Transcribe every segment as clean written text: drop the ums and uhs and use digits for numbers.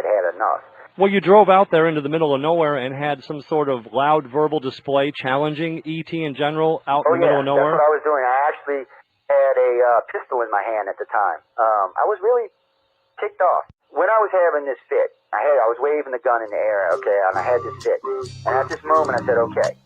had had enough. Well, you drove out there into the middle of nowhere and had some sort of loud verbal display challenging ET in general out in the middle of nowhere? That's what I was doing. I actually had a pistol in my hand at the time. I was really ticked off. When I was having this fit, I was waving the gun in the air, okay, and I had this fit. And at this moment, I said, okay.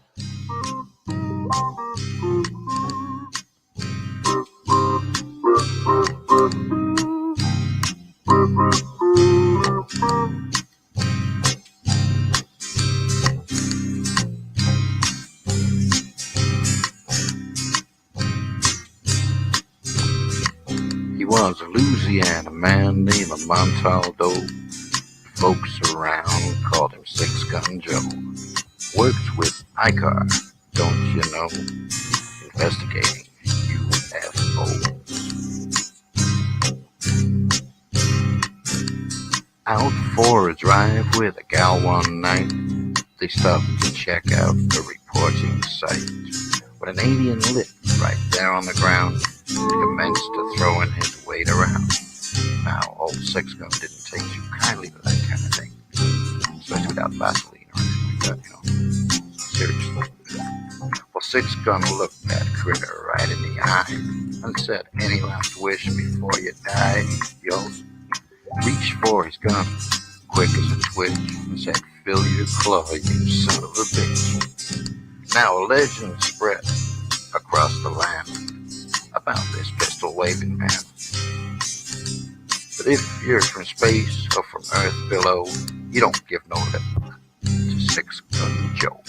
He was a Louisiana man named Montaldo. Folks around called him Six Gun Joe. Worked with ICAR, don't you know? Investigating UFOs. Out for a drive with a gal one night, they stopped to check out the reporting site. When an alien lit right there on the ground, he commenced to throwing his weight around. Now, old Six Gun didn't take too kindly to that kind of thing, especially without Vaseline or anything like that, Seriously. Well, Six Gun looked that critter right in the eye and said, "Any last wish before you die?" Yo, reached for his gun, quick as a twitch, and said, "Fill your claw, you son of a bitch." Now, a legend spread across the land about this pistol-waving man. But if you're from space or from Earth below, you don't give no lip to Six Gun Joe.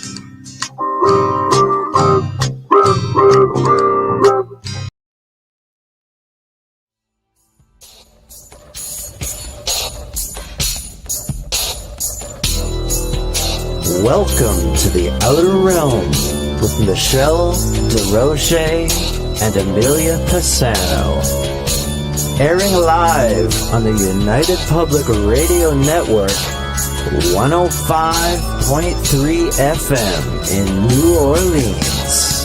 Welcome to the Outer Realm with Michelle DeRoche and Amelia Pisano. Airing live on the United Public Radio Network, 105.3 FM in New Orleans.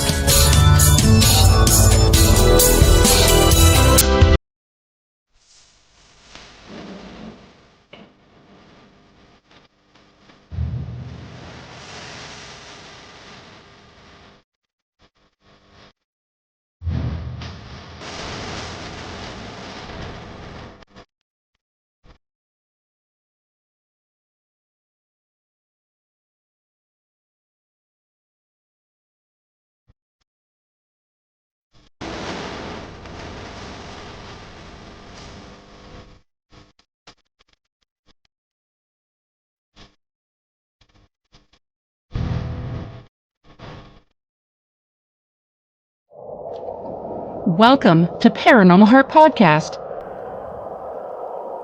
Welcome to Paranormal Heart Podcast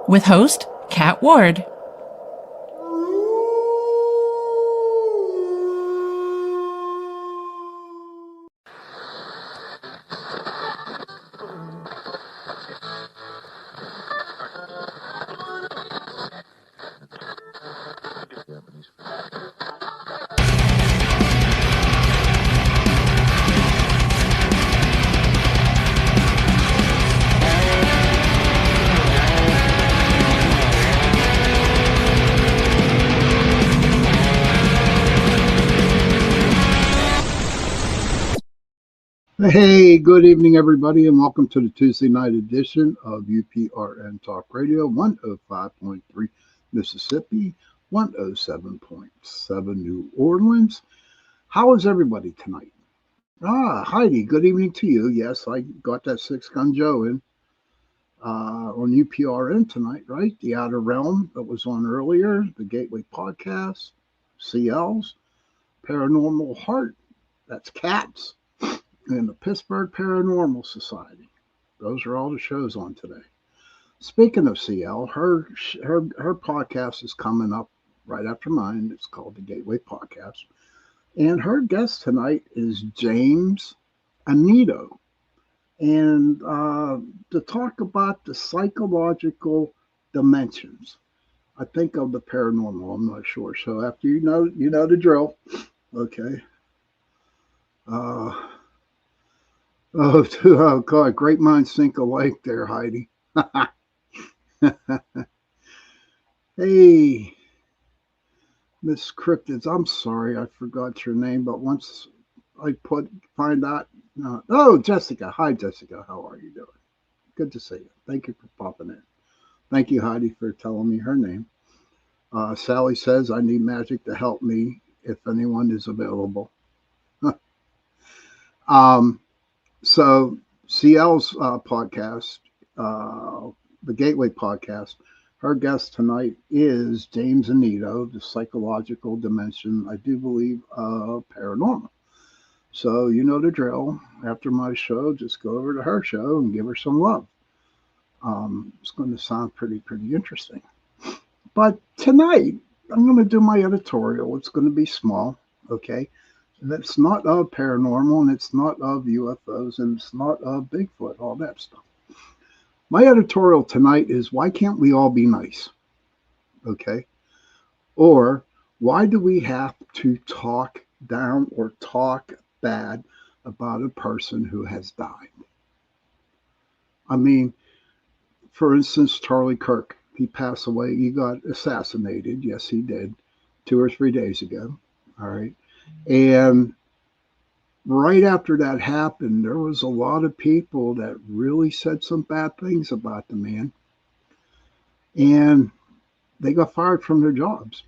with host Kat Ward. Hey, good evening, everybody, and welcome to the Tuesday night edition of UPRN Talk Radio, 105.3 Mississippi, 107.7 New Orleans. How is everybody tonight? Heidi, good evening to you. Yes, I got that Six Gun Joe in on UPRN tonight, right? The Outer Realm that was on earlier, the Gateway Podcast, CL's, Paranormal Heart, that's Cats, and the Pittsburgh Paranormal Society. Those are all the shows on today. Speaking of CL, her podcast is coming up right after mine. It's called the Gateway Podcast. And her guest tonight is James Anito. And to talk about the psychological dimensions, I think, of the paranormal. I'm not sure. So after you know the drill. Okay. Oh, God, great minds think alike there, Heidi. Hey, Miss Cryptids, I'm sorry I forgot your name, but once I find out. Oh, Jessica. Hi, Jessica. How are you doing? Good to see you. Thank you for popping in. Thank you, Heidi, for telling me her name. Sally says I need magic to help me if anyone is available. um, so CL's podcast, the Gateway podcast, her guest tonight is James Anito, the psychological dimension, I do believe, paranormal. So you know the drill. After my show, just go over to her show and give her some love. It's going to sound pretty interesting. But tonight, I'm going to do my editorial. It's going to be small, okay? And it's not of paranormal, and it's not of UFOs, and it's not of Bigfoot, all that stuff. My editorial tonight is why can't we all be nice, okay? Or why do we have to talk down or talk bad about a person who has died? I mean, for instance, Charlie Kirk, he passed away. He got assassinated. Yes, he did 2 or 3 days ago. All right. And right after that happened, there was a lot of people that really said some bad things about the man. And they got fired from their jobs.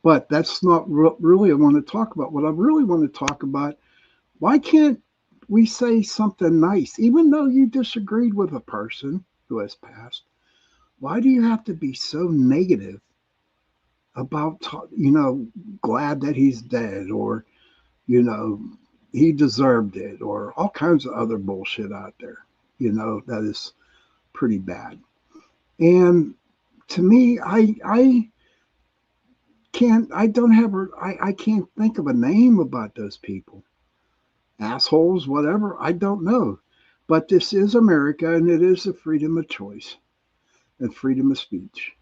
But that's not really what I want to talk about. What I really want to talk about, why can't we say something nice? Even though you disagreed with a person who has passed, why do you have to be so negative about, glad that he's dead, or, he deserved it, or all kinds of other bullshit out there, that is pretty bad. And to me, I can't think of a name about those people. Assholes, whatever, I don't know. But this is America, and it is the freedom of choice and freedom of speech.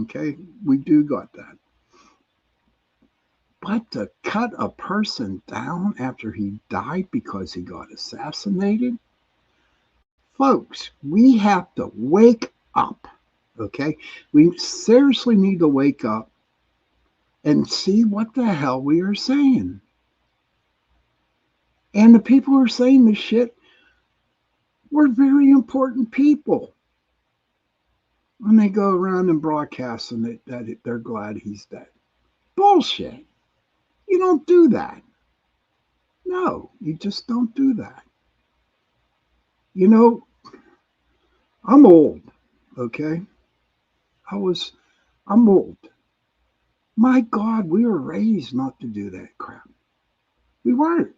Okay, we do got that. But to cut a person down after he died because he got assassinated, folks, we have to wake up. Okay, we seriously need to wake up and see what the hell we are saying. And the people who are saying this shit were very important people. When they go around and broadcasting that they're glad he's dead. Bullshit. You don't do that. No, you just don't do that. I'm old, okay? I'm old. My God, we were raised not to do that crap. We weren't.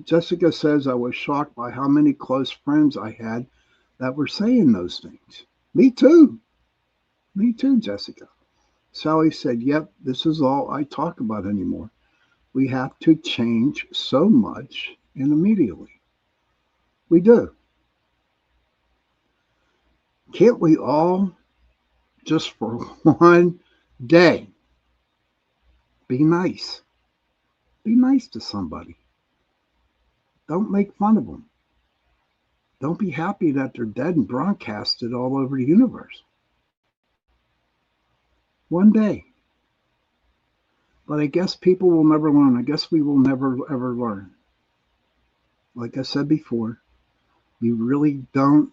Jessica says, I was shocked by how many close friends I had that were saying those things. Me too. Me too, Jessica. Sally said, yep, this is all I talk about anymore. We have to change so much and immediately. We do. Can't we all, just for one day, be nice? Be nice to somebody. Don't make fun of them. Don't be happy that they're dead and broadcasted all over the universe. One day. But I guess people will never learn. I guess we will never, ever learn. Like I said before, you really don't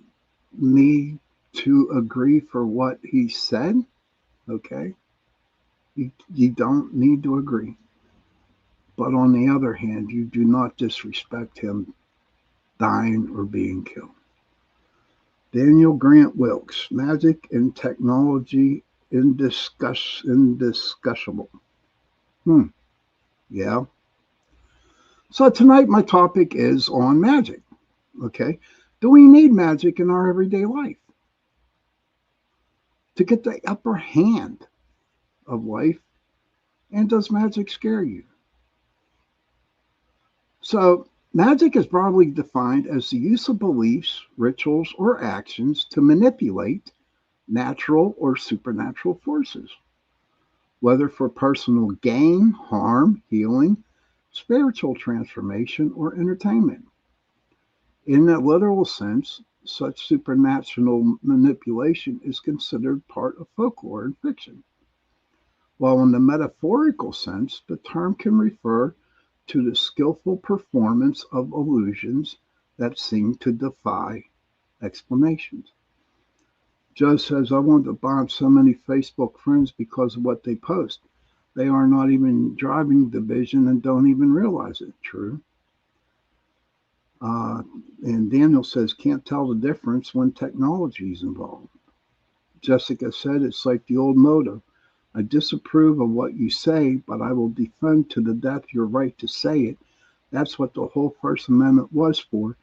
need to agree for what he said, okay? You don't need to agree. But on the other hand, you do not disrespect him dying or being killed. Daniel Grant Wilkes, magic and technology indiscussable. Yeah. So tonight my topic is on magic. Okay. Do we need magic in our everyday life to get the upper hand of life? And does magic scare you? So magic is broadly defined as the use of beliefs, rituals, or actions to manipulate natural or supernatural forces, whether for personal gain, harm, healing, spiritual transformation, or entertainment. In that literal sense, such supernatural manipulation is considered part of folklore and fiction. While in the metaphorical sense, the term can refer to the skillful performance of illusions that seem to defy explanations. Joe says, I want to bomb so many Facebook friends because of what they post. They are not even driving the vision and don't even realize it. True. And Daniel says, can't tell the difference when technology is involved. Jessica said, it's like the old motto. I disapprove of what you say, but I will defend to the death your right to say it. That's what the whole First Amendment was for,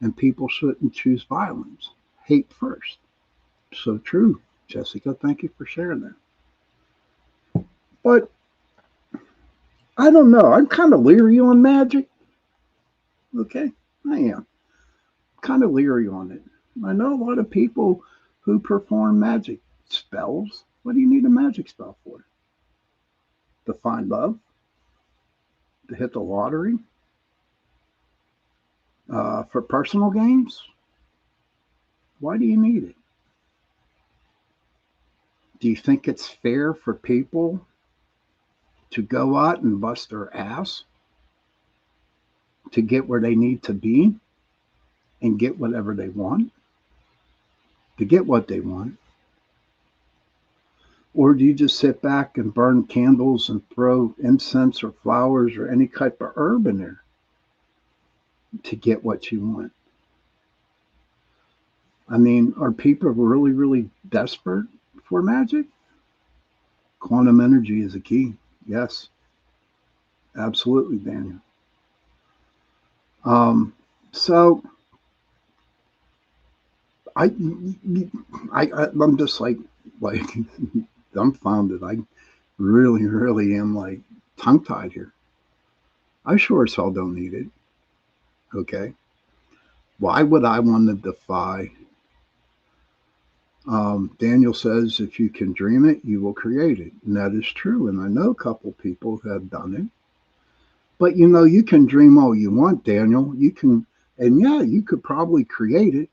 and people shouldn't choose violence. Hate first. So true, Jessica. Thank you for sharing that. But I don't know. I'm kind of leery on magic. Okay, I am. Kind of leery on it. I know a lot of people who perform magic spells. What do you need a magic spell for? To find love? To hit the lottery? For personal gains? Why do you need it? Do you think it's fair for people to go out and bust their ass to get where they need to be and get whatever they want? To get what they want? Or do you just sit back and burn candles and throw incense or flowers or any type of herb in there to get what you want? I mean, are people really, really desperate for magic? Quantum energy is a key. Yes, absolutely, Daniel. So I'm just like dumbfounded. I really, really am like tongue-tied here. I sure as hell don't need it. Okay. Why would I want to defy? Daniel says, if you can dream it, you will create it. And that is true. And I know a couple people who have done it. But you know, you can dream all you want, Daniel. You can, and yeah, you could probably create it,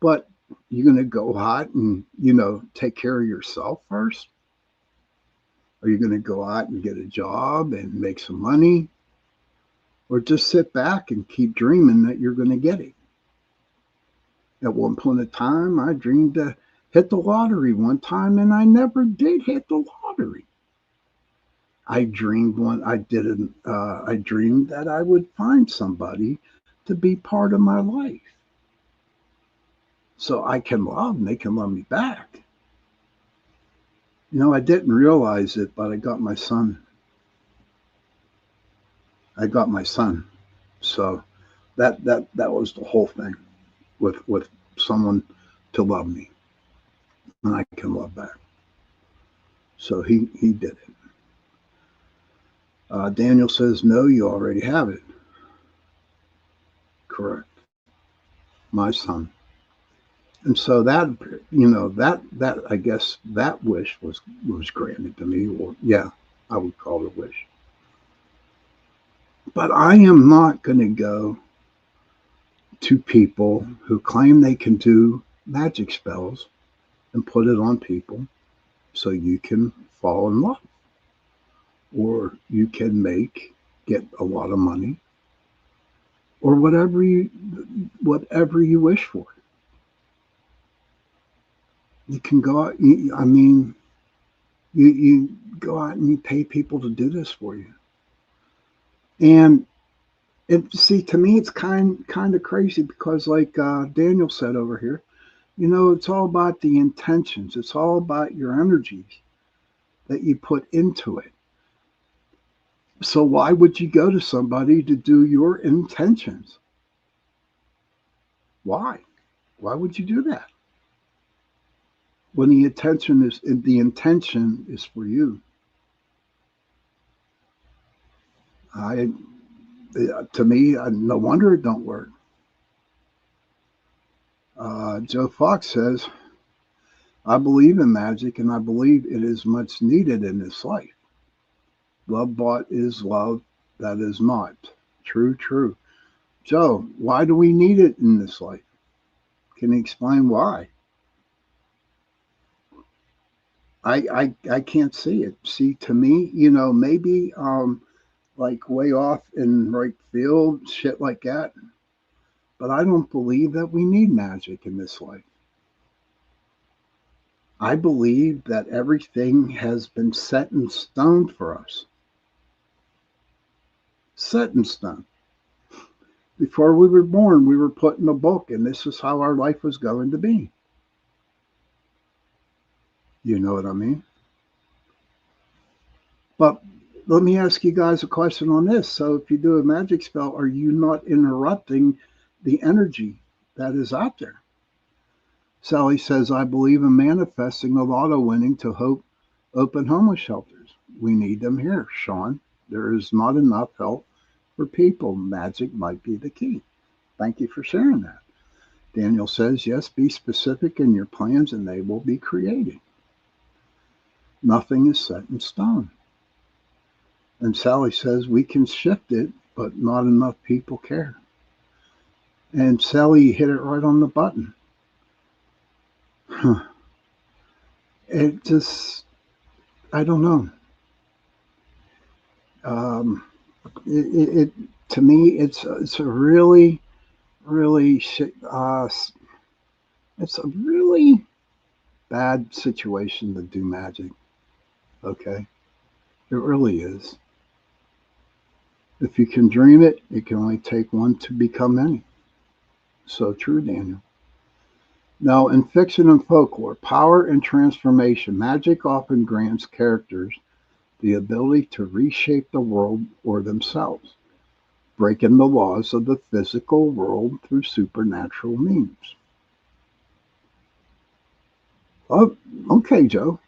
but you're going to go out and, you know, take care of yourself first? Are you going to go out and get a job and make some money? Or just sit back and keep dreaming that you're going to get it? At one point in time, I dreamed to hit the lottery one time, and I never did hit the lottery. I dreamed I dreamed that I would find somebody to be part of my life, so I can love and they can love me back. You know, I didn't realize it, but I got my son. So that was the whole thing, with someone to love me, and I can love back. So he did it. Daniel says, no, you already have it. Correct. My son. And so that, you know, that I guess that wish was granted to me, or yeah, I would call it a wish. But I am not going to go to people who claim they can do magic spells and put it on people so you can fall in love, or you can get a lot of money, or whatever you wish for. You can go out. You go out and you pay people to do this for you. And see, to me, it's kind of crazy because, like Daniel said over here, you know, it's all about the intentions. It's all about your energies that you put into it. So why would you go to somebody to do your intentions? Why? Why would you do that? When the intention is for you. To me, no wonder it don't work. Joe Fox says, I believe in magic, and I believe it is much needed in this life. Love bought is love that is not. True. Joe, why do we need it in this life? Can you explain why? I can't see it. See, to me, maybe like way off in right field, shit like that. But I don't believe that we need magic in this life. I believe that everything has been set in stone for us. Set in stone. Before we were born, we were put in a book, and this is how our life was going to be. You know what I mean? But let me ask you guys a question on this. So if you do a magic spell, are you not interrupting the energy that is out there? Sally says, I believe in manifesting a lotto winning to hope open homeless shelters. We need them here, Sean. There is not enough help for people. Magic might be the key. Thank you for sharing that. Daniel says, yes, be specific in your plans and they will be created. Nothing is set in stone. And Sally says, we can shift it, but not enough people care. And Sally hit it right on the button. It just, I don't know. It to me, it's a really, really it's a really bad situation to do magic. Okay, it really is. If you can dream it, it can only take one to become many. So true, Daniel. Now, in fiction and folklore, power and transformation, magic often grants characters the ability to reshape the world or themselves, breaking the laws of the physical world through supernatural means. Oh, okay, Joe.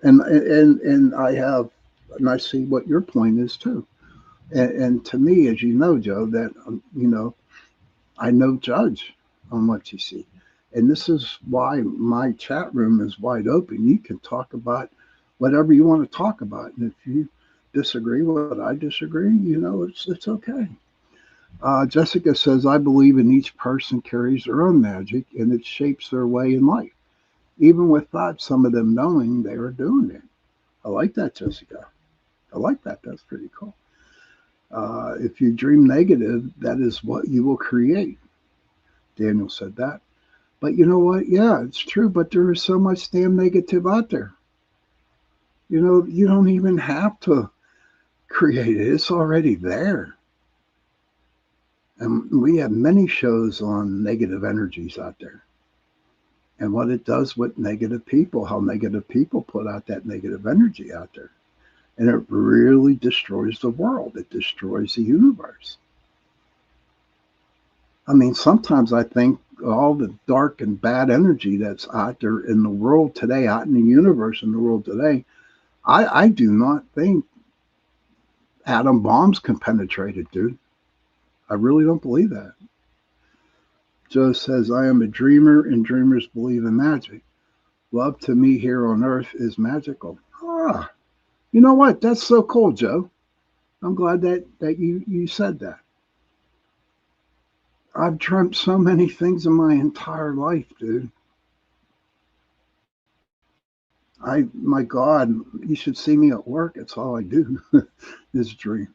And I see what your point is too. And to me, as you know, Joe, that I no judge on what you see. And this is why my chat room is wide open. You can talk about whatever you want to talk about. And if you disagree with what I disagree, it's okay. Jessica says, I believe in each person carries their own magic and it shapes their way in life, even without some of them knowing they are doing it. I like that, Jessica. I like that. That's pretty cool. If you dream negative, that is what you will create. Daniel said that. But you know what? Yeah, it's true. But there is so much damn negative out there. You don't even have to create it. It's already there. And we have many shows on negative energies out there. And what it does with negative people, how negative people put out that negative energy out there. And it really destroys the world. It destroys the universe. I mean, sometimes I think all the dark and bad energy that's out there in the world today, out in the universe, in the world today, I do not think atom bombs can penetrate it, dude. I really don't believe that. Joe says, I am a dreamer and dreamers believe in magic. Love to me here on earth is magical. Ah, you know what? That's so cool, Joe. I'm glad that you said that. I've dreamt so many things in my entire life, dude. My God, you should see me at work. It's all I do is dream.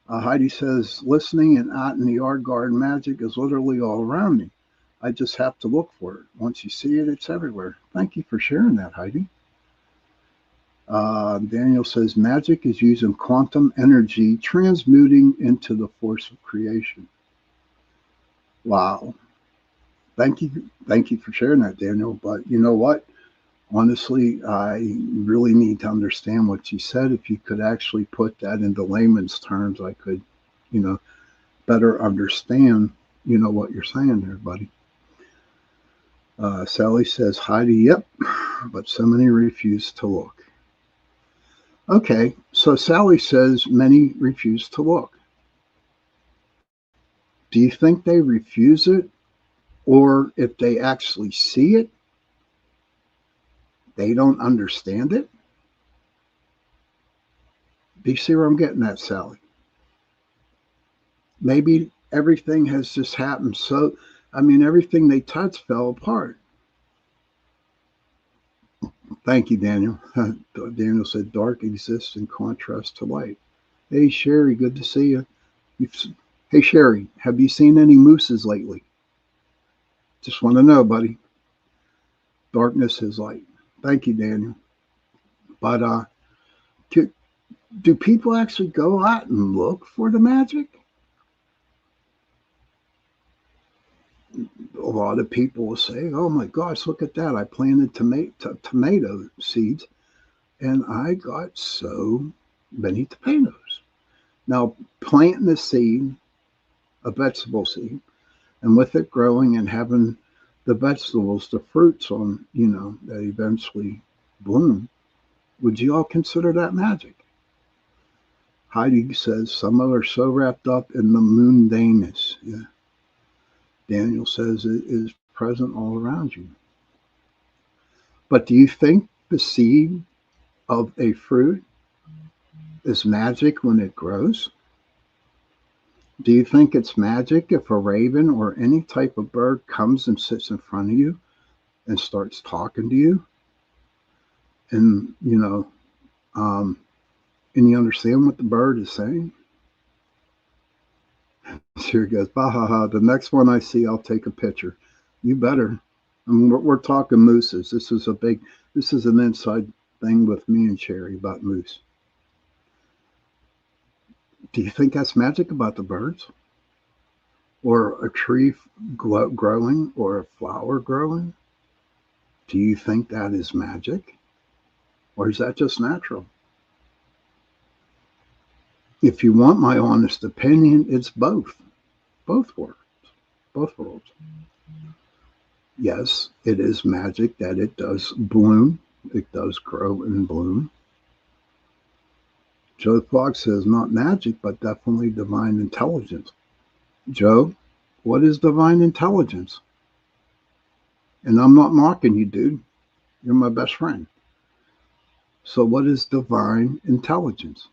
Heidi says, listening and out in the yard garden magic is literally all around me. I just have to look for it. Once you see it, it's everywhere. Thank you for sharing that, Heidi. Daniel says, magic is using quantum energy transmuting into the force of creation. Wow. Thank you for sharing that, Daniel. But you know what? Honestly, I really need to understand what you said. If you could actually put that into layman's terms, I could, better understand, what you're saying there, buddy. Sally says, Heidi, yep, but so many refuse to look. Okay, so Sally says many refuse to look. Do you think they refuse it? Or if they actually see it, they don't understand it? Do you see where I'm getting at, Sally? Maybe everything has just happened. So, I mean, everything they touched fell apart. Thank you, Daniel. Daniel said, dark exists in contrast to light. Hey, Sherry, good to see you. Hey, Sherry, have you seen any mooses lately? Just want to know, buddy. Darkness is light. Thank you, Daniel. But do people actually go out and look for the magic? A lot of people will say, oh my gosh, look at that. I planted tomato seeds and I got so many tomatoes. Now, planting a seed, a vegetable seed, and with it growing and having the vegetables, the fruits on, that eventually bloom, would you all consider that magic? Heidi says, some are so wrapped up in the mundaneness. Yeah. Daniel says it is present all around you. But do you think the seed of a fruit is magic when it grows? Do you think it's magic if a raven or any type of bird comes and sits in front of you and starts talking to you? And, and you understand what the bird is saying? Sure goes, bah, ha, ha. The next one I see, I'll take a picture. You better. I mean, we're talking mooses. This is an inside thing with me and Sherry about moose. Do you think that's magic about the birds? Or a tree growing or a flower growing? Do you think that is magic? Or is that just natural? If you want my honest opinion, it's both. Both worlds. Yes, it is magic that it does bloom. It does grow and bloom. Joe Fox says, not magic, but definitely divine intelligence. Joe, what is divine intelligence? And I'm not mocking you, dude. You're my best friend. So what is divine intelligence?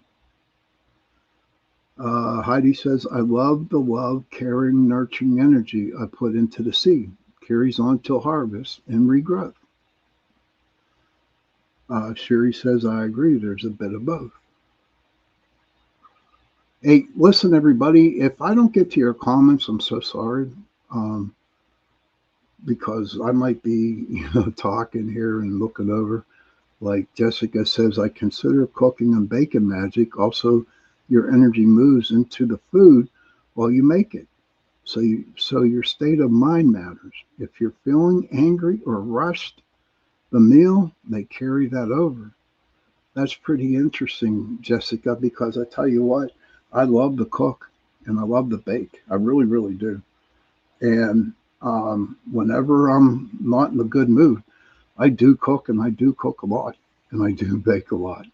Heidi says, I love the love, caring, nurturing energy I put into the seed. Carries on till harvest and regrowth. Sherry says, I agree. There's a bit of both. Hey, listen, everybody. If I don't get to your comments, I'm so sorry. Because I might be, talking here and looking over. Like Jessica says, I consider cooking and baking magic. Also, your energy moves into the food while you make it. So your state of mind matters. If you're feeling angry or rushed, the meal may carry that over. That's pretty interesting, Jessica, because I tell you what, I love to cook and I love to bake. I really, really do. And whenever I'm not in a good mood, I do cook, and I do cook a lot, and I do bake a lot.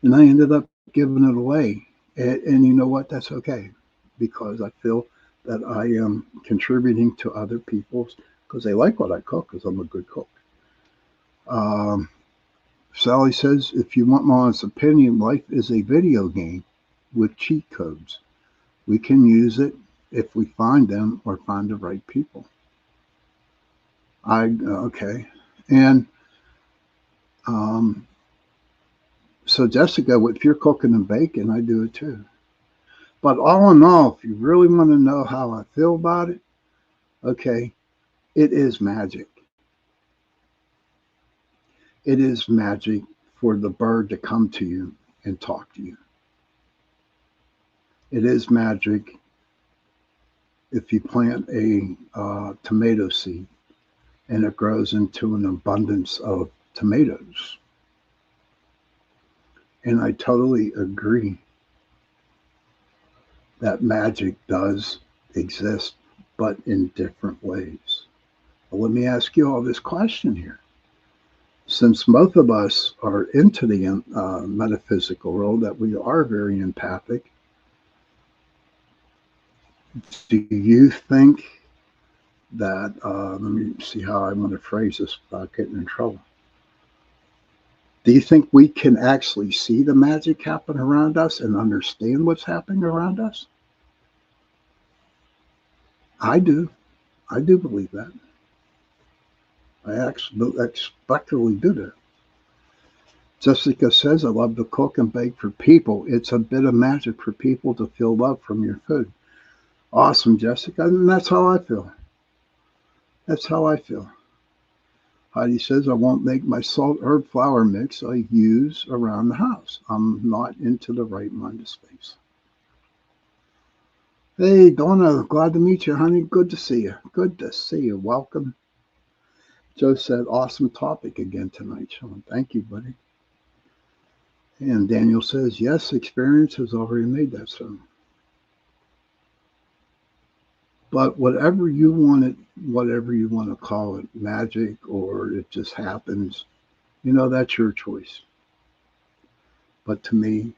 And I ended up giving it away. And you know what? That's okay, because I feel that I am contributing to other people's, because they like what I cook, because I'm a good cook. Sally says, if you want my honest opinion, life is a video game with cheat codes. We can use it if we find them or find the right people. Okay. And so Jessica, if you're cooking and baking, I do it too. But all in all, if you really want to know how I feel about it, okay, it is magic. It is magic for the bird to come to you and talk to you. It is magic if you plant a tomato seed and it grows into an abundance of tomatoes. And I totally agree that magic does exist, but in different ways. Well, let me ask you all this question here. Since both of us are into the metaphysical world, that we are very empathic, do you think that, let me see how I want to phrase this without getting in trouble. Do you think we can actually see the magic happen around us and understand what's happening around us? I do. I do believe that. I expectfully do that. Jessica says, I love to cook and bake for people. It's a bit of magic for people to feel love from your food. Awesome, Jessica. And that's how I feel. That's how I feel. Heidi says, I won't make my salt herb flour mix I use around the house. I'm not into the right mind of space. Hey, Donna, glad to meet you, honey. Good to see you. Good to see you. Welcome. Joe said, awesome topic again tonight, Sean. Thank you, buddy. And Daniel says, yes, experience has already made that so. But whatever you want to call it, magic or it just happens, that's your choice. But to me,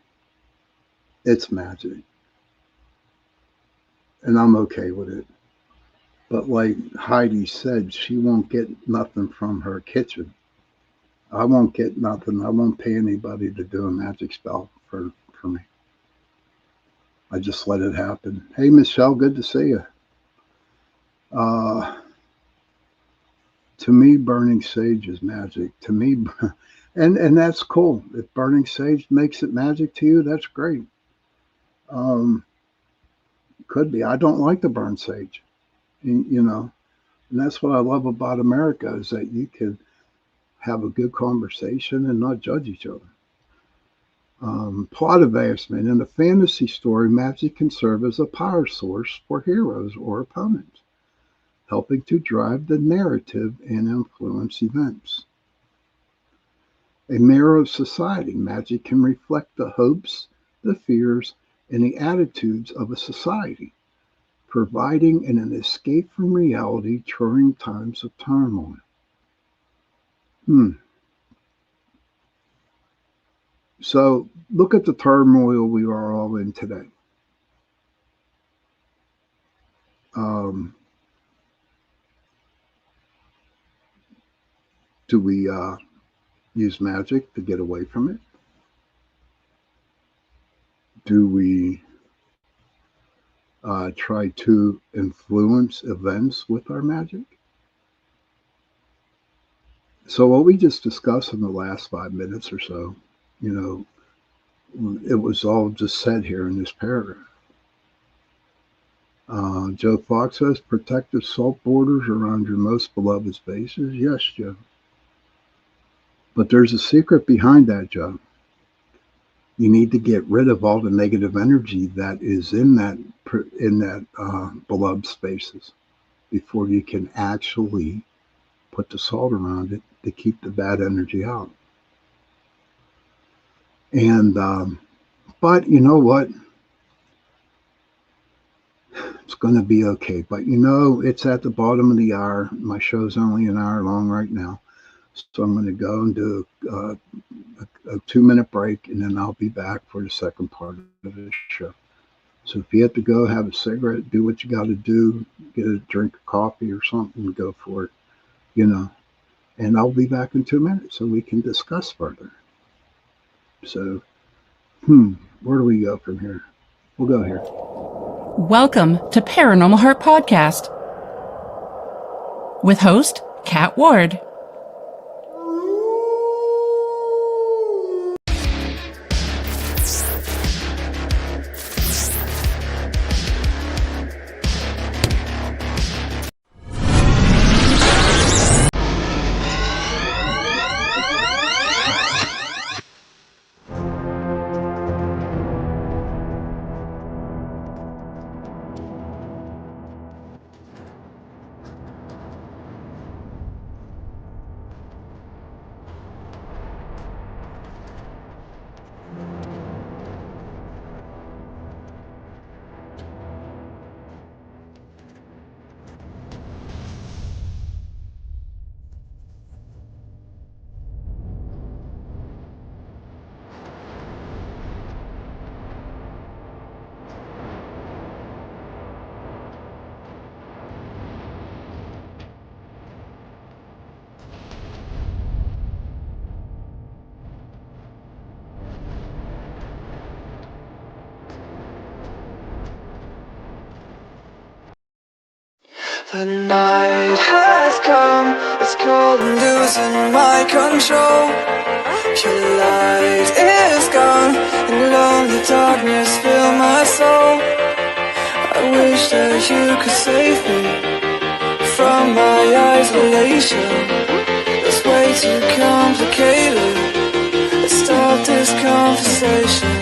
it's magic. And I'm okay with it. But like Heidi said, she won't get nothing from her kitchen. I won't get nothing. I won't pay anybody to do a magic spell for me. I just let it happen. Hey, Michelle, good to see you. To me, burning sage is magic. To me, and that's cool. If burning sage makes it magic to you, that's great. Could be. I don't like to burn sage, and that's what I love about America is that you can have a good conversation and not judge each other. Plot advancement. In a fantasy story, magic can serve as a power source for heroes or opponents, helping to drive the narrative and influence events. A mirror of society, magic can reflect the hopes, the fears, and the attitudes of a society, providing an escape from reality during times of turmoil. So look at the turmoil we are all in today. Do we use magic to get away from it? Do we try to influence events with our magic? So what we just discussed in the last 5 minutes or so, it was all just said here in this paragraph. Joe Fox says, protective salt borders around your most beloved spaces. Yes, Joe. But there's a secret behind that, Joe. You need to get rid of all the negative energy that is in that beloved spaces before you can actually put the salt around it to keep the bad energy out. And but you know what? It's going to be okay. But it's at the bottom of the hour. My show's only an hour long right now. So I'm going to go and do a 2-minute break, and then I'll be back for the second part of the show. So if you have to go have a cigarette, do what you got to do, get a drink of coffee or something, go for it, And I'll be back in 2 minutes so we can discuss further. So, where do we go from here? We'll go here. Welcome to Paranormal Heart Podcast with host Cat Ward. The night has come, it's cold and losing my control. Your light is gone, and lonely darkness fill my soul. I wish that you could save me from my isolation. It's way too complicated. Let's stop this conversation.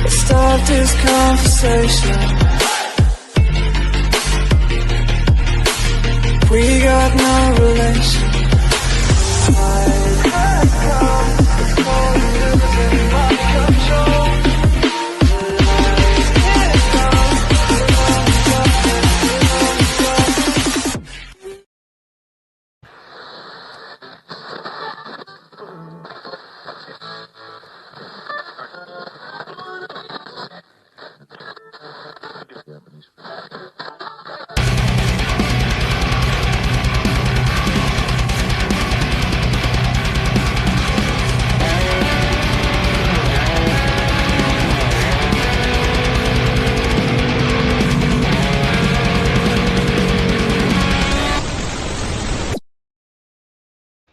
Let's stop this conversation. We got no relation.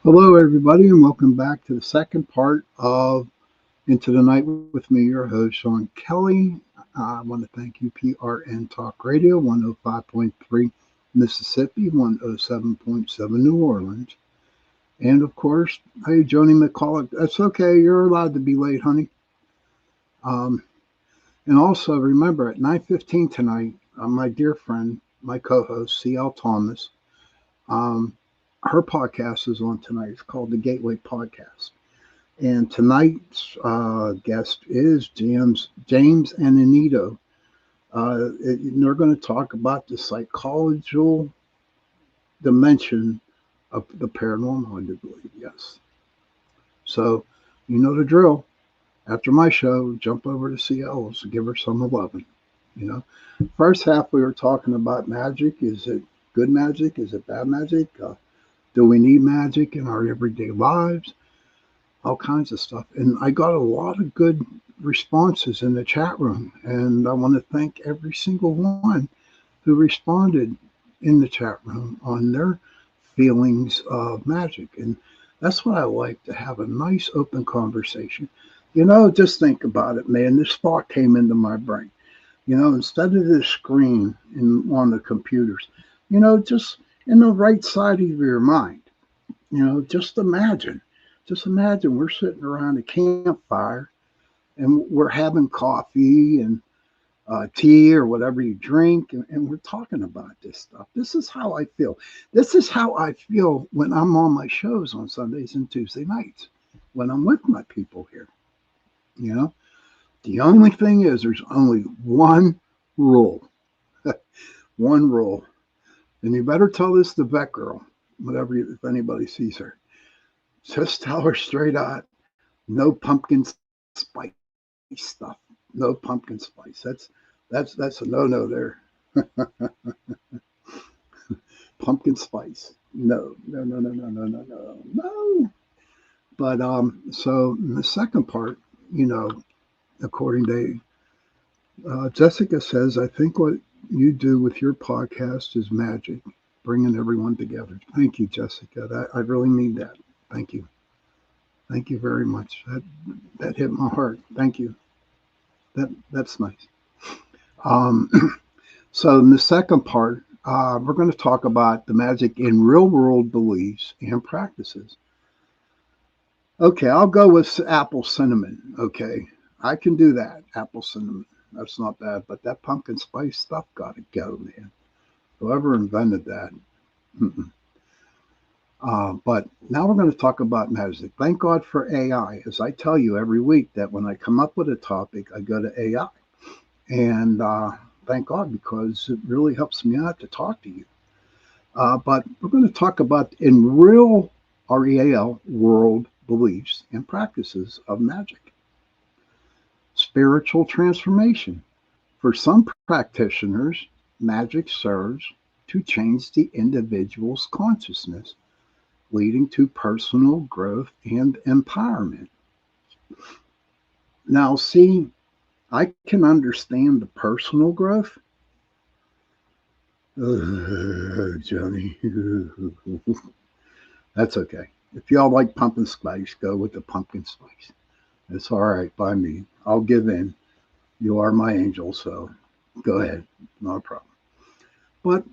Hello, everybody, and welcome back to the second part of Into the Night with me, your host, Sean Kelly. I want to thank you, PRN Talk Radio, 105.3 Mississippi, 107.7 New Orleans. And, of course, hey, Joni McCullough, that's okay. You're allowed to be late, honey. And also, remember, at 9:15 tonight, my dear friend, my co-host, C.L. Thomas, her podcast is on tonight. It's called the Gateway Podcast. And tonight's guest is James and Anito. They're going to talk about the psychological dimension of the paranormal, I do believe, yes. So, you know the drill. After my show, jump over to CL's to give her some loving. You know, first half we were talking about magic. Is it good magic? Is it bad magic? Do we need magic in our everyday lives? All kinds of stuff. And I got a lot of good responses in the chat room. And I want to thank every single one who responded in the chat room on their feelings of magic. And that's what I like, to have a nice open conversation. You know, just think about it, man. This thought came into my brain. You know, instead of this screen on the computers, you know, just in the right side of your mind, you know, just imagine we're sitting around a campfire and we're having coffee and tea or whatever you drink, and we're talking about this stuff. This is how I feel. This is how I feel when I'm on my shows on Sundays and Tuesday nights, when I'm with my people here. You know, the only thing is there's only one rule. One rule. And you better tell this to Vet Girl, if anybody sees her. Just tell her straight out, no pumpkin spice stuff. No pumpkin spice. That's a no-no there. Pumpkin spice. No. But so in the second part, you know, according to Jessica says, I think what you do with your podcast is magic, bringing everyone together. Thank you, Jessica. I really mean that. Thank you. Thank you very much. That hit my heart. Thank you. That's nice. So in the second part, we're going to talk about the magic in real world beliefs and practices. Okay, I'll go with apple cinnamon. Okay, I can do that. Apple cinnamon. That's not bad. But that pumpkin spice stuff got to go, man. Whoever invented that. But now we're going to talk about magic. Thank God for AI. As I tell you every week, that when I come up with a topic, I go to AI. And thank God, because it really helps me out to talk to you. But we're going to talk about in real, REAL, world beliefs and practices of magic. Spiritual transformation. For some practitioners, magic serves to change the individual's consciousness, leading to personal growth and empowerment. Now, see, I can understand the personal growth. Johnny. That's okay. If y'all like pumpkin spice, go with the pumpkin spice. It's all right by me. I'll give in. You are my angel, so go ahead. No problem. But,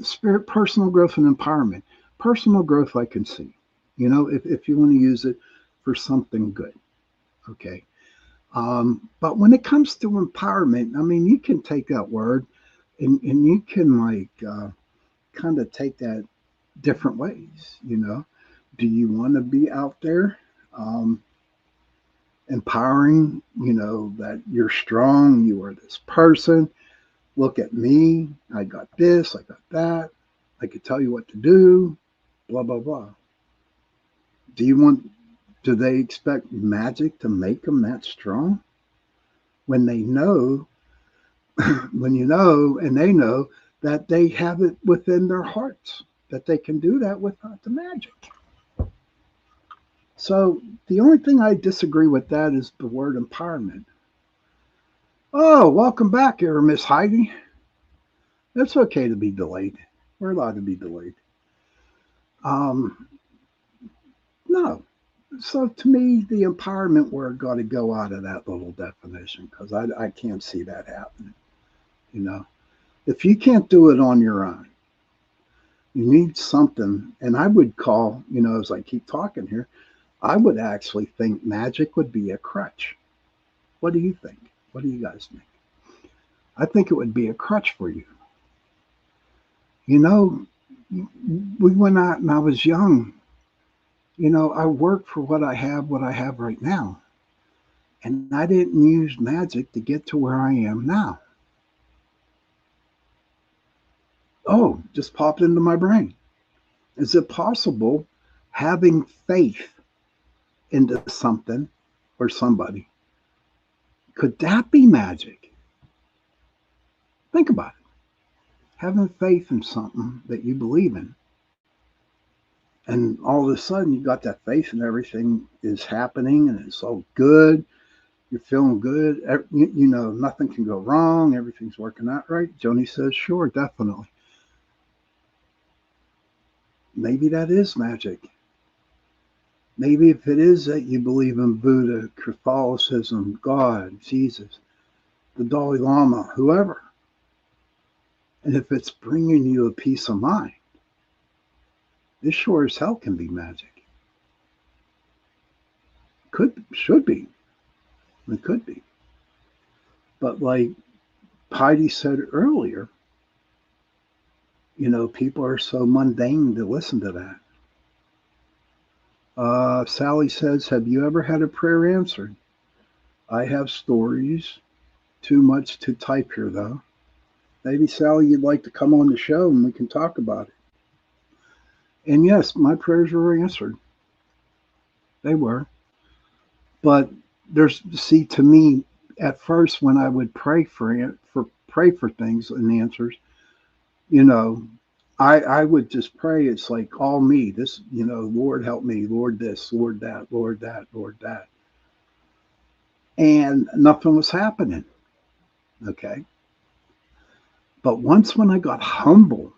spirit, personal growth and empowerment. Personal growth I can see, if you want to use it for something good. Okay. But when it comes to empowerment, I mean, you can take that word and you can kind of take that different ways. Do you want to be out there empowering, that you're strong, you are this person. Look at me. I got this, I got that. I could tell you what to do, blah, blah, blah. Do they expect magic to make them that strong? When they know, and they know that they have it within their hearts, that they can do that without the magic. So the only thing I disagree with that is the word empowerment. Oh, welcome back here, Miss Heidi. It's okay to be delayed. We're allowed to be delayed. No. So to me, the empowerment word got to go out of that little definition because I can't see that happening. If you can't do it on your own, you need something. And I would call, as I keep talking here, I would actually think magic would be a crutch. What do you think? What do you guys think? I think it would be a crutch for you. We went out and I was young. I worked for what I have right now. And I didn't use magic to get to where I am now. Oh, just popped into my brain. Is it possible having faith into something or somebody, could that be magic? Think about it. Having faith in something that you believe in. And all of a sudden you got that faith and everything is happening and it's all good. You're feeling good. Nothing can go wrong. Everything's working out right. Joni says, sure, definitely. Maybe that is magic. Maybe if it is that you believe in Buddha, Catholicism, God, Jesus, the Dalai Lama, whoever, and if it's bringing you a peace of mind, this sure as hell can be magic. Should be. It could be. But like Heidi said earlier, people are so mundane to listen to that. Sally says, have you ever had a prayer answered? I have stories. Too much to type here, though. Maybe, Sally, you'd like to come on the show and we can talk about it. And yes, my prayers were answered. They were. But to me, at first, when I would pray for things and answers, I would just pray. It's like all me. This, Lord help me, Lord this, Lord that, Lord that, Lord that. And nothing was happening. Okay. But once when I got humble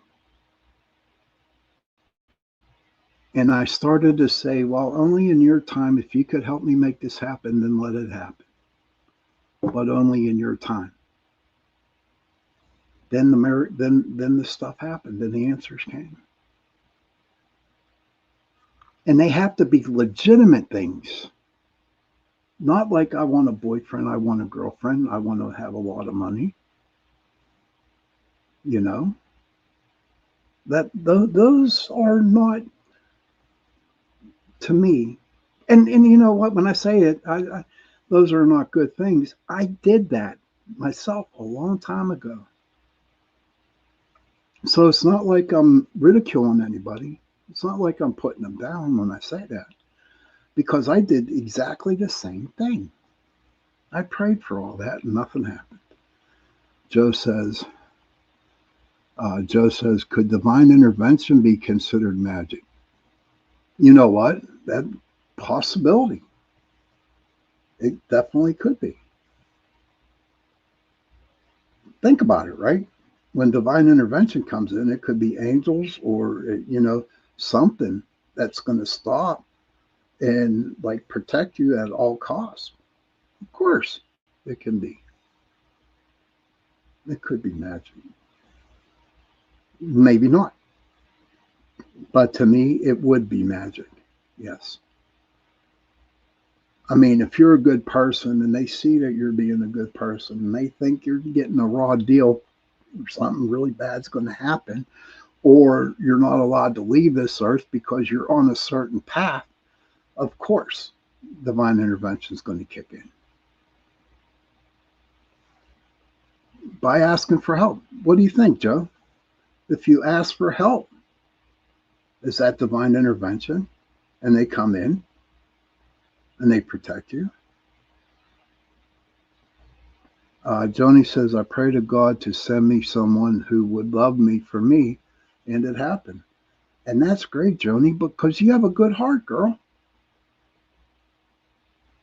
and I started to say, well, only in your time, if you could help me make this happen, then let it happen. But only in your time. Then the stuff happened and the answers came. And they have to be legitimate things. Not like I want a boyfriend, I want a girlfriend, I want to have a lot of money. Those are not, to me, and you know what, when I say it, those are not good things. I did that myself a long time ago. So it's not like I'm ridiculing anybody. It's not like I'm putting them down when I say that. Because I did exactly the same thing. I prayed for all that and nothing happened. Joe says, could divine intervention be considered magic? You know what? That possibility. It definitely could be. Think about it, right? When divine intervention comes in, it could be angels or, something that's going to stop and like protect you at all costs. Of course, it can be. It could be magic. Maybe not. But to me, it would be magic. Yes. I mean, if you're a good person and they see that you're being a good person and they think you're getting a raw deal or something really bad's going to happen, or you're not allowed to leave this earth because you're on a certain path, of course, divine intervention is going to kick in. By asking for help. What do you think, Joe? If you ask for help, is that divine intervention? And they come in and they protect you? Joni says, I pray to God to send me someone who would love me for me, and it happened. And that's great, Joni, because you have a good heart, girl.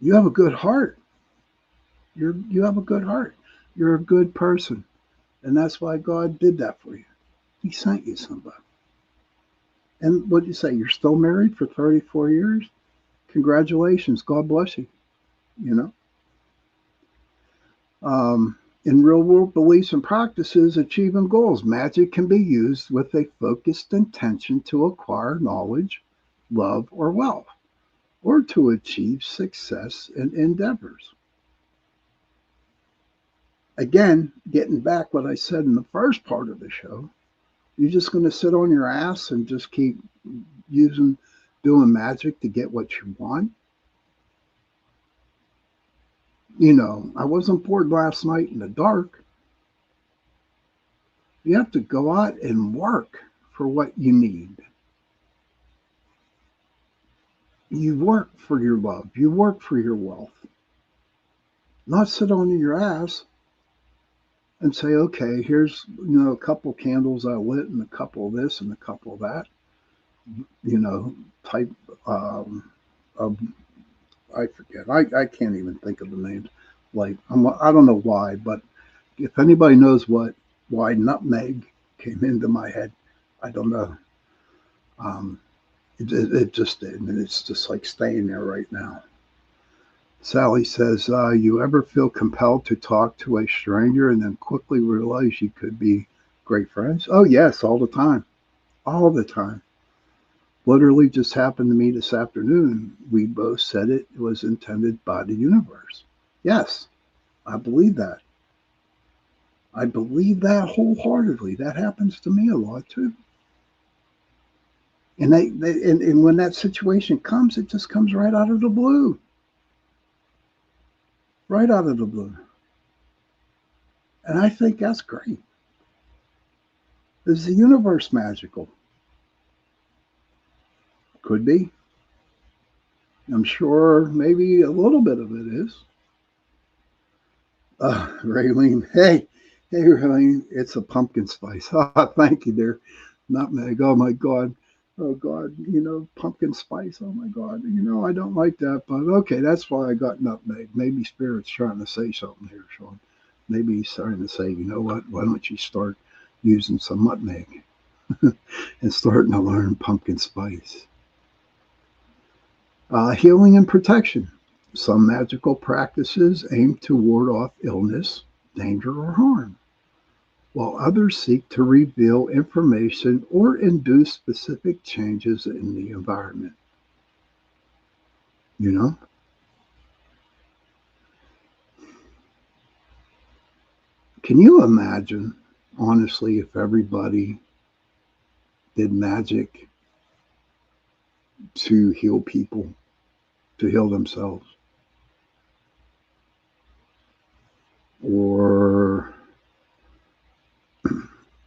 You have a good heart. You have a good heart. You're a good person. And that's why God did that for you. He sent you somebody. And what do you say? You're still married for 34 years? Congratulations. God bless you. In real world beliefs and practices, achieving goals, magic can be used with a focused intention to acquire knowledge, love, or wealth, or to achieve success in endeavors. Again, getting back what I said in the first part of the show, you're just going to sit on your ass and just keep doing magic to get what you want? I wasn't bored last night in the dark. You have to go out and work for what you need. You work for your love. You work for your wealth. Not sit on your ass and say, okay, here's, a couple candles I lit and a couple of this and a couple of that, type of, I forget. I can't even think of the names. Like, I don't know why, but if anybody knows why nutmeg came into my head, I don't know. It just did, and it's just like staying there right now. Sally says, you ever feel compelled to talk to a stranger and then quickly realize you could be great friends? Oh, yes, all the time. All the time. Literally just happened to me this afternoon. We both said it was intended by the universe. Yes, I believe that. I believe that wholeheartedly. That happens to me a lot too. And and when that situation comes, it just comes right out of the blue. Right out of the blue. And I think that's great. Is the universe magical? Could be. I'm sure maybe a little bit of it is. Raylene, hey, Raylene, it's a pumpkin spice. Thank you, dear. Nutmeg, oh my God. Oh God, pumpkin spice, oh my God. I don't like that, but okay, that's why I got nutmeg. Maybe Spirit's trying to say something here, Sean. Maybe he's starting to say, you know what, why don't you start using some nutmeg and starting to learn pumpkin spice. Healing and protection. Some magical practices aim to ward off illness, danger, or harm, while others seek to reveal information or induce specific changes in the environment. Can you imagine, honestly, if everybody did magic to heal people, to heal themselves? Or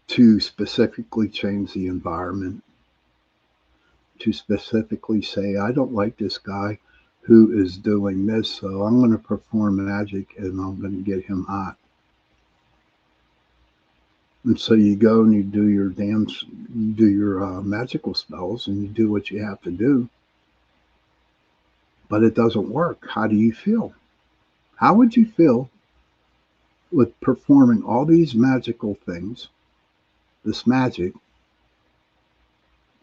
to specifically change the environment, to specifically say, I don't like this guy who is doing this, so I'm going to perform magic and I'm going to get him hot. And so you go and you do your magical spells and you do what you have to do, but it doesn't work. How do you feel? How would you feel with performing all these magical things, this magic,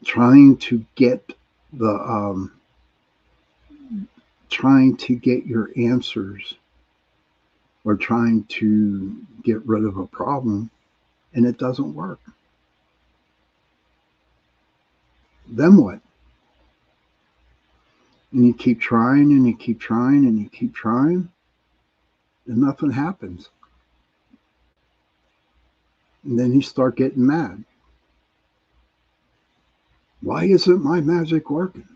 trying to get the trying to get your answers or trying to get rid of a problem, and it doesn't work. Then what? And you keep trying and you keep trying and you keep trying, and nothing happens. And then you start getting mad. Why isn't my magic working?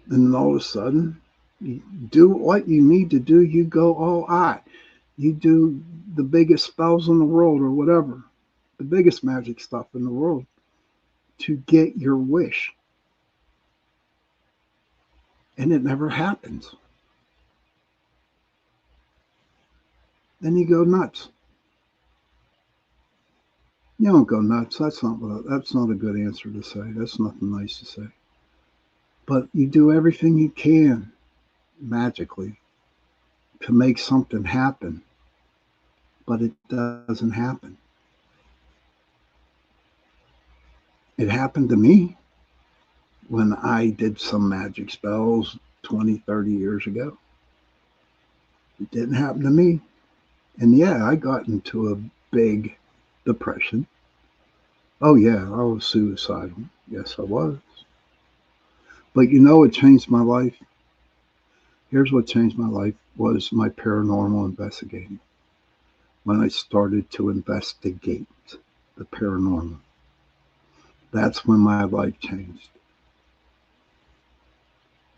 And then all of a sudden, you do what you need to do. You go all out. You do the biggest spells in the world or whatever, the biggest magic stuff in the world to get your wish. And it never happens. Then you go nuts. You don't go nuts. That's not a good answer to say. That's nothing nice to say. But you do everything you can magically to make something happen, but it doesn't happen. It happened to me when I did some magic spells 20, 30 years ago. It didn't happen to me. And yeah, I got into a big depression. Oh yeah, I was suicidal. Yes, I was. But you know what changed my life? Here's what changed my life was my paranormal investigating. When I started to investigate the paranormal, that's when my life changed.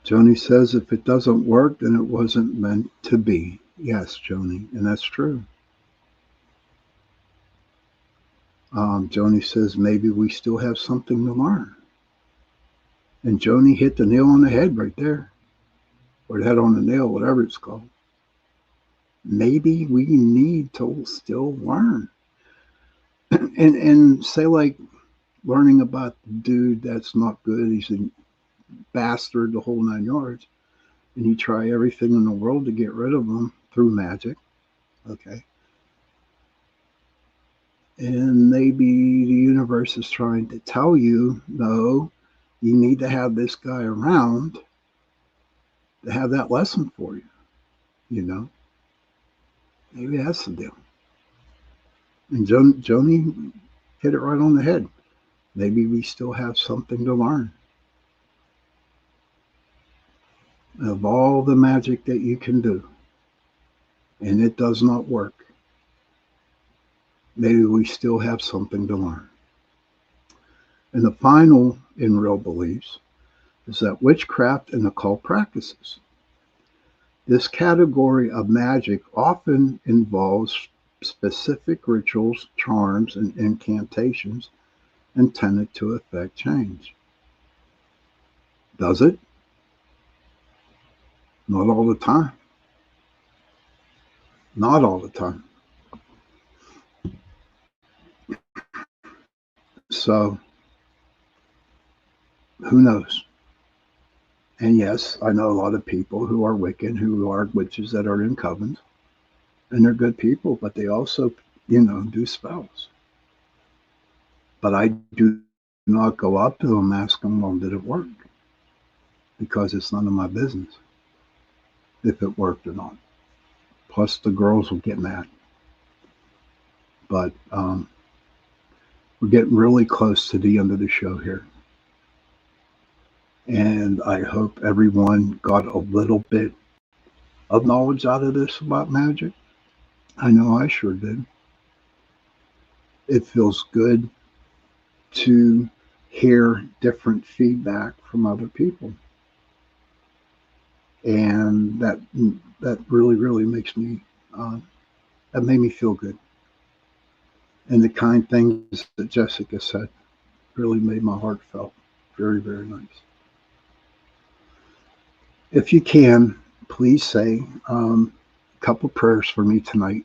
Joni says if it doesn't work, then it wasn't meant to be. Yes, Joni, and that's true. Joni says maybe we still have something to learn. And Joni hit the nail on the head right there. Or the head on the nail, whatever it's called. Maybe we need to still learn. And say like learning about the dude that's not good, he's a bastard, the whole 9 yards. And you try everything in the world to get rid of him through magic. Okay. And maybe the universe is trying to tell you, no, you need to have this guy around to have that lesson for you. You know? Maybe that's the deal. And Joni hit it right on the head. Maybe we still have something to learn. Of all the magic that you can do, and it does not work, maybe we still have something to learn. And the final in Real Beliefs is that witchcraft and occult practices. This category of magic often involves specific rituals, charms, and incantations intended to effect change. Does it? Not all the time. Not all the time. So, who knows? And yes, I know a lot of people who are Wiccan, who are witches that are in covens, and they're good people, but they also, do spells. But I do not go up to them and ask them, well, did it work? Because it's none of my business if it worked or not. Plus, the girls will get mad. But we're getting really close to the end of the show here. And I hope everyone got a little bit of knowledge out of this about magic. I know I sure did. It feels good to hear different feedback from other people. And that really, really makes me, that made me feel good. And the kind things that Jessica said really made my heart felt very, very nice. If you can, please say a couple prayers for me tonight.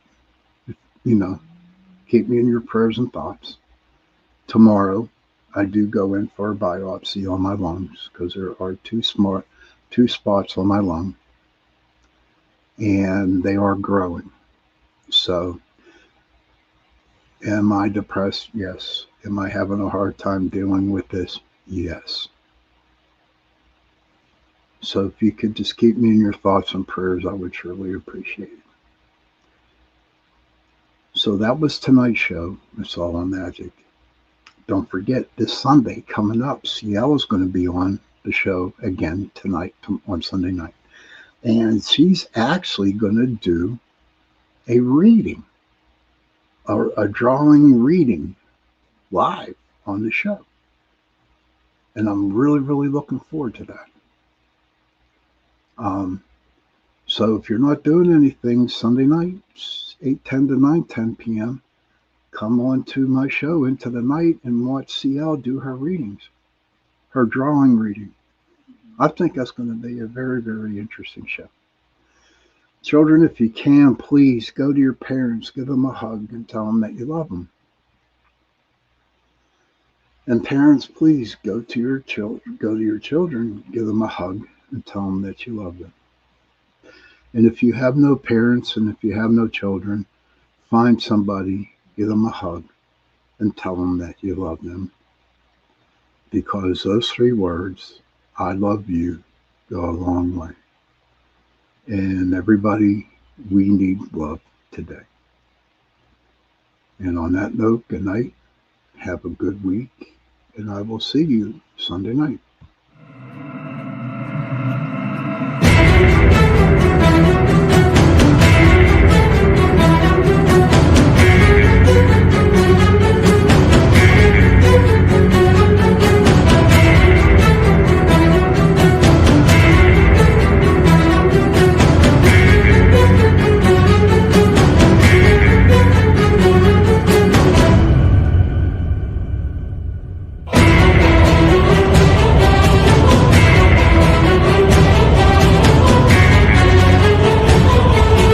Keep me in your prayers and thoughts. Tomorrow, I do go in for a biopsy on my lungs because there are two spots on my lung. and they are growing. So, am I depressed? Yes. Am I having a hard time dealing with this? Yes. So if you could just keep me in your thoughts and prayers, I would surely appreciate it. So that was tonight's show. It's all on magic. Don't forget, this Sunday coming up, CL is going to be on the show again tonight on Sunday night. And she's actually going to do a reading, a drawing reading live on the show. And I'm really, really looking forward to that. So if you're not doing anything Sunday night, 8:10 to 9:10 p.m., come on to my show Into the Night and watch CL do her readings, her drawing reading. I think that's going to be a very, very interesting show. Children, if you can, please go to your parents, give them a hug, and tell them that you love them. And parents, please go to your children, give them a hug, and tell them that you love them. And if you have no parents and if you have no children, find somebody, give them a hug, and tell them that you love them. Because those 3 words, I love you, go a long way. And everybody, we need love today. And on that note, good night. Have a good week. And I will see you Sunday night.